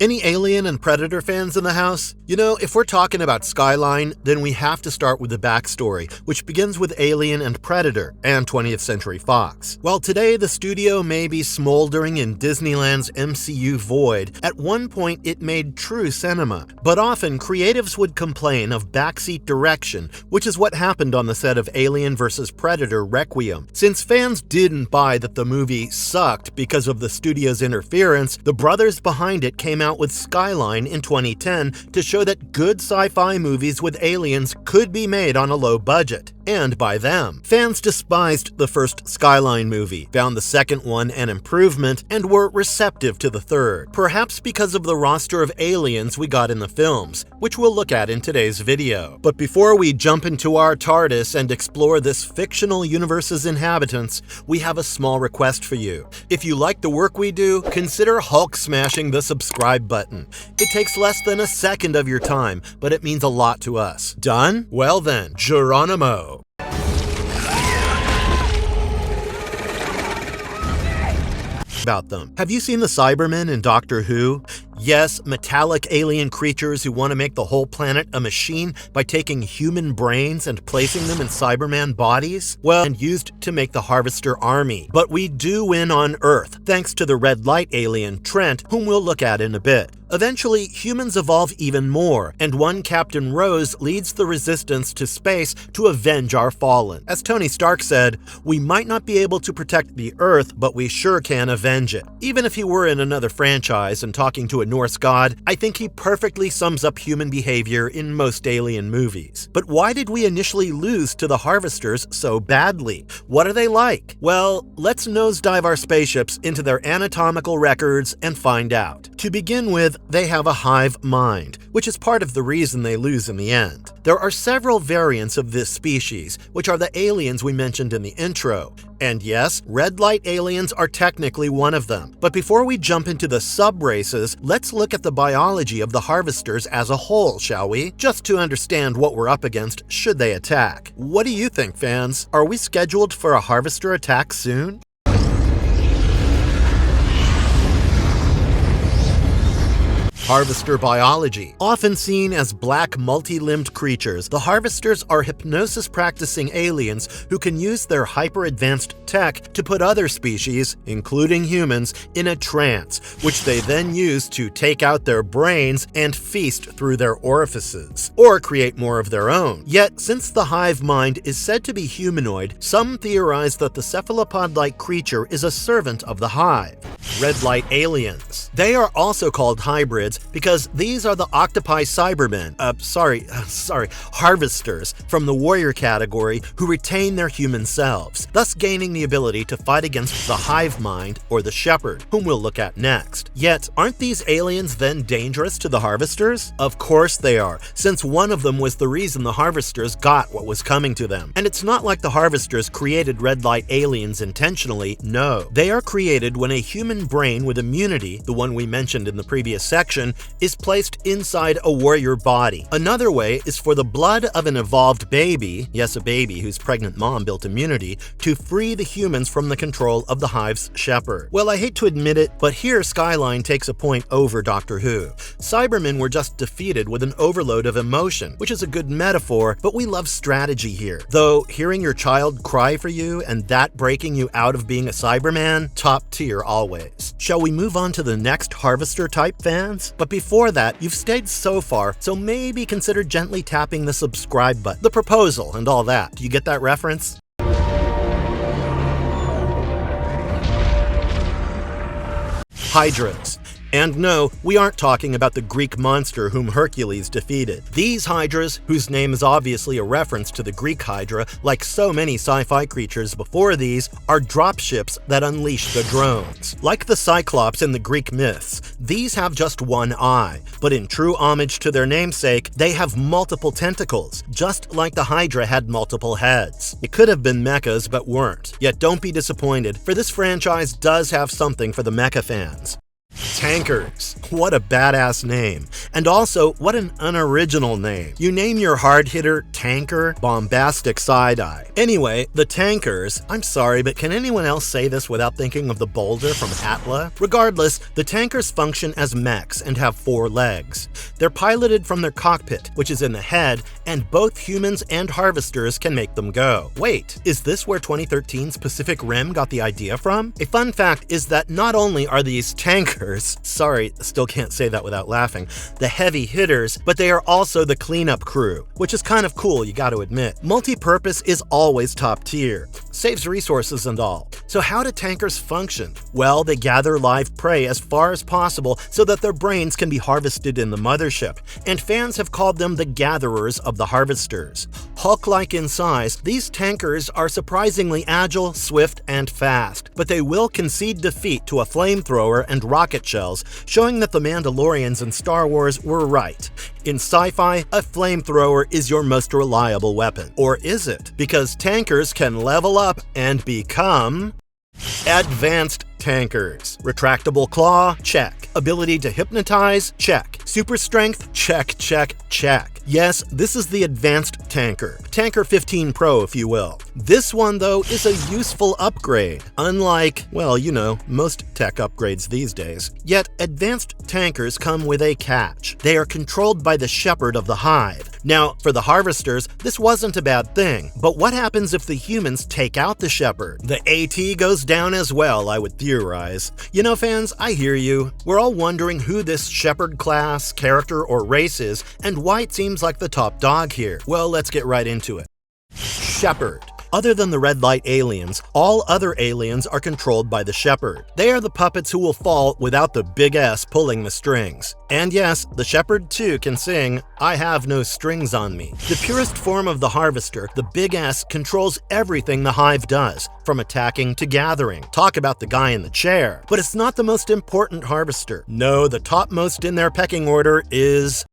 Any Alien and Predator fans in the house? You know, if we're talking about Skyline, then we have to start with the backstory, which begins with Alien and Predator and 20th Century Fox. While today the studio may be smoldering in Disneyland's MCU void, at one point it made true cinema. But often creatives would complain of backseat direction, which is what happened on the set of Alien vs. Predator Requiem. Since fans didn't buy that the movie sucked because of the studio's interference, the brothers behind it came out with Skyline in 2010 to show that good sci-fi movies with aliens could be made on a low budget. And by them. Fans despised the first Skyline movie, found the second one an improvement, and were receptive to the third, perhaps because of the roster of aliens we got in the films, which we'll look at in today's video. But before we jump into our TARDIS and explore this fictional universe's inhabitants, we have a small request for you. If you like the work we do, consider Hulk smashing the subscribe button. It takes less than a second of your time, but it means a lot to us. Done? Well then, Geronimo. About them. Have you seen the Cybermen in Doctor Who? Yes, metallic alien creatures who want to make the whole planet a machine by taking human brains and placing them in Cyberman bodies? Well, and used to make the Harvester army. But we do win on Earth, thanks to the red light alien Trent, whom we'll look at in a bit. Eventually, humans evolve even more, and one Captain Rose leads the resistance to space to avenge our fallen. As Tony Stark said, "We might not be able to protect the Earth, but we sure can avenge it." Even if he were in another franchise and talking to a Norse god, I think he perfectly sums up human behavior in most alien movies. But why did we initially lose to the Harvesters so badly? What are they like? Well, let's nosedive our spaceships into their anatomical records and find out. To begin with, they have a hive mind, which is part of the reason they lose in the end. There are several variants of this species, which are the aliens we mentioned in the intro. And yes, red light aliens are technically one of them. But before we jump into the sub-races, let's look at the biology of the Harvesters as a whole, shall we? Just to understand what we're up against should they attack. What do you think, fans? Are we scheduled for a Harvester attack soon? Harvester biology. Often seen as black multi-limbed creatures, the Harvesters are hypnosis-practicing aliens who can use their hyper-advanced tech to put other species, including humans, in a trance, which they then use to take out their brains and feast through their orifices, or create more of their own. Yet, since the hive mind is said to be humanoid, some theorize that the cephalopod-like creature is a servant of the hive. Red light aliens. They are also called hybrids because these are the octopi Cybermen, Harvesters from the warrior category who retain their human selves, thus gaining the ability to fight against the hive mind or the shepherd, whom we'll look at next. Yet, aren't these aliens then dangerous to the Harvesters? Of course they are, since one of them was the reason the Harvesters got what was coming to them. And it's not like the Harvesters created red light aliens intentionally, no. They are created when a human brain with immunity, the one we mentioned in the previous section, is placed inside a warrior body. Another way is for the blood of an evolved baby, yes, a baby whose pregnant mom built immunity, to free the humans from the control of the hive's shepherd. Well, I hate to admit it, but here Skyline takes a point over Doctor Who. Cybermen were just defeated with an overload of emotion, which is a good metaphor, but we love strategy here. Though, hearing your child cry for you and that breaking you out of being a Cyberman, top tier always. Shall we move on to the next Harvester type, fans? But before that, you've stayed so far, so maybe consider gently tapping the subscribe button, the proposal, and all that. Do you get that reference? Hydras. And no, we aren't talking about the Greek monster whom Hercules defeated. These Hydras, whose name is obviously a reference to the Greek Hydra, like so many sci-fi creatures before these, are dropships that unleash the drones. Like the Cyclops in the Greek myths, these have just one eye, but in true homage to their namesake, they have multiple tentacles, just like the Hydra had multiple heads. It could have been mechas, but weren't. Yet don't be disappointed, for this franchise does have something for the mecha fans. Tankers. What a badass name. And also, what an unoriginal name. You name your hard hitter Tanker? Bombastic side-eye. Anyway, the Tankers, I'm sorry, but can anyone else say this without thinking of the boulder from Atla? Regardless, the Tankers function as mechs and have 4 legs. They're piloted from their cockpit, which is in the head, and both humans and harvesters can make them go. Wait, is this where 2013's Pacific Rim got the idea from? A fun fact is that not only are these Tankers, sorry, still can't say that without laughing, the heavy hitters, but they are also the cleanup crew, which is kind of cool, you gotta admit. Multi-purpose is always top tier, saves resources and all. So how do tankers function? Well, they gather live prey as far as possible so that their brains can be harvested in the mothership, and fans have called them the gatherers of the harvesters. Hulk-like in size, these tankers are surprisingly agile, swift, and fast, but they will concede defeat to a flamethrower and rocket shells, showing that the Mandalorians in Star Wars were right. In sci-fi, a flamethrower is your most reliable weapon. Or is it? Because tankers can level up and become advanced tankers. Retractable claw? Check. Ability to hypnotize? Check. Super strength? Check, check, check. Yes, this is the advanced tanker. Tanker 15 Pro, if you will. This one, though, is a useful upgrade, unlike, well, you know, most tech upgrades these days. Yet, advanced tankers come with a catch. They are controlled by the shepherd of the hive. Now, for the harvesters, this wasn't a bad thing, but what happens if the humans take out the shepherd? The AT goes down as well, I would theorize. You know, fans, I hear you. We're all wondering who this shepherd class, character, or race is, and why it seems like the top dog here. Well, let's get right into it. Shepherd. Other than the red light aliens, all other aliens are controlled by the shepherd. They are the puppets who will fall without the big S pulling the strings. And yes, the shepherd too can sing, "I have no strings on me." The purest form of the harvester, the big S, controls everything the hive does, from attacking to gathering. Talk about the guy in the chair. But it's not the most important harvester. No, the topmost in their pecking order is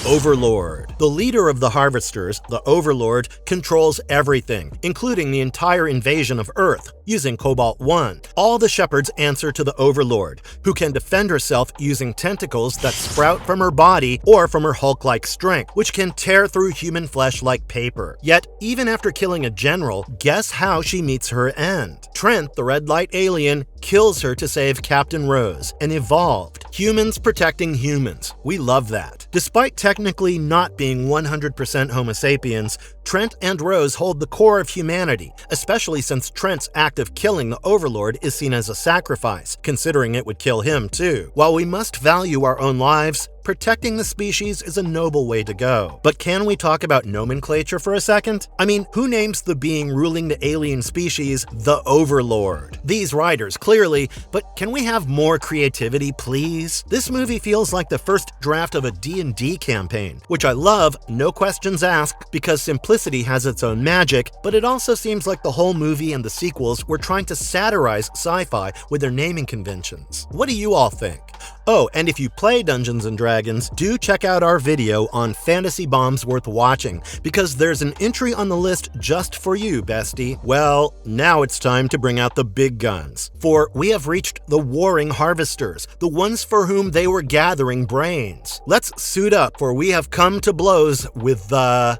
Overlord. The leader of the harvesters, the Overlord, controls everything, including the entire invasion of Earth, using Cobalt-1. All the shepherds answer to the Overlord, who can defend herself using tentacles that sprout from her body or from her Hulk-like strength, which can tear through human flesh like paper. Yet, even after killing a general, guess how she meets her end? Trent, the red light alien, kills her to save Captain Rose, an evolved. Humans protecting humans. We love that. Despite technically not being 100% Homo sapiens, Trent and Rose hold the core of humanity, especially since Trent's act of killing the Overlord is seen as a sacrifice, considering it would kill him too. While we must value our own lives, protecting the species is a noble way to go. But can we talk about nomenclature for a second? I mean, who names the being ruling the alien species the Overlord? These writers, clearly, but can we have more creativity, please? This movie feels like the first draft of a D&D campaign, which I love, no questions asked, because simplicity has its own magic, but it also seems like the whole movie and the sequels were trying to satirize sci-fi with their naming conventions. What do you all think? Oh, and if you play Dungeons & Dragons, do check out our video on fantasy bombs worth watching, because there's an entry on the list just for you, bestie. Well, now it's time to bring out the big guns, for we have reached the warring harvesters, the ones for whom they were gathering brains. Let's suit up, for we have come to blows with the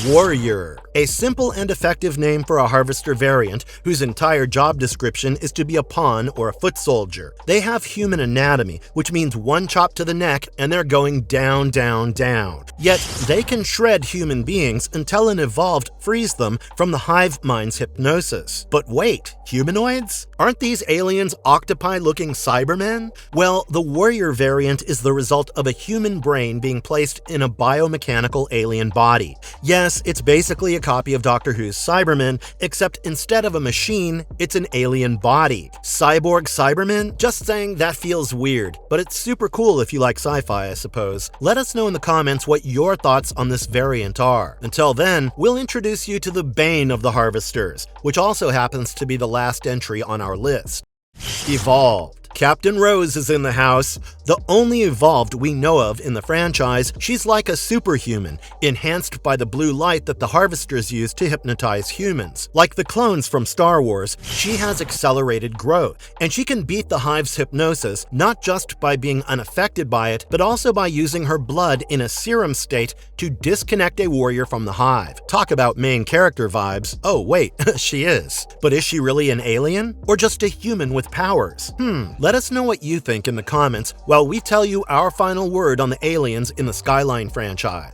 Warrior, a simple and effective name for a harvester variant whose entire job description is to be a pawn or a foot soldier. They have human anatomy, which means one chop to the neck and they're going down, down, down. Yet they can shred human beings until an evolved frees them from the hive mind's hypnosis. But wait, humanoids? Aren't these aliens octopi-looking Cybermen? Well, the warrior variant is the result of a human brain being placed in a biomechanical alien body. Yes, it's basically a copy of Doctor Who's Cybermen, except instead of a machine, it's an alien body. Cyborg Cybermen? Just saying that feels weird, but it's super cool if you like sci-fi, I suppose. Let us know in the comments what your thoughts on this variant are. Until then, we'll introduce you to the Bane of the Harvesters, which also happens to be the last entry on our list. Evolved. Captain Rose is in the house. The only evolved we know of in the franchise, she's like a superhuman, enhanced by the blue light that the Harvesters use to hypnotize humans. Like the clones from Star Wars, she has accelerated growth, and she can beat the Hive's hypnosis not just by being unaffected by it, but also by using her blood in a serum state to disconnect a warrior from the Hive. Talk about main character vibes. Oh wait, she is. But is she really an alien? Or just a human with powers? Let us know what you think in the comments while we tell you our final word on the aliens in the Skyline franchise.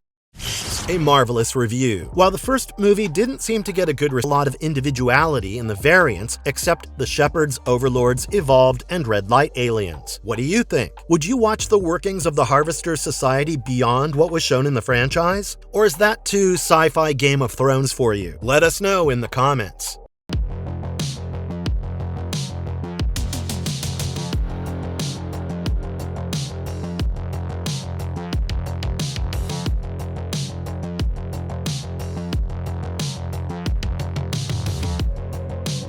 A marvelous review. While the first movie didn't seem to get a lot of individuality in the variants, except the Shepherds, Overlords, Evolved, and Red Light aliens. What do you think? Would you watch the workings of the Harvester Society beyond what was shown in the franchise? Or is that too sci-fi Game of Thrones for you? Let us know in the comments.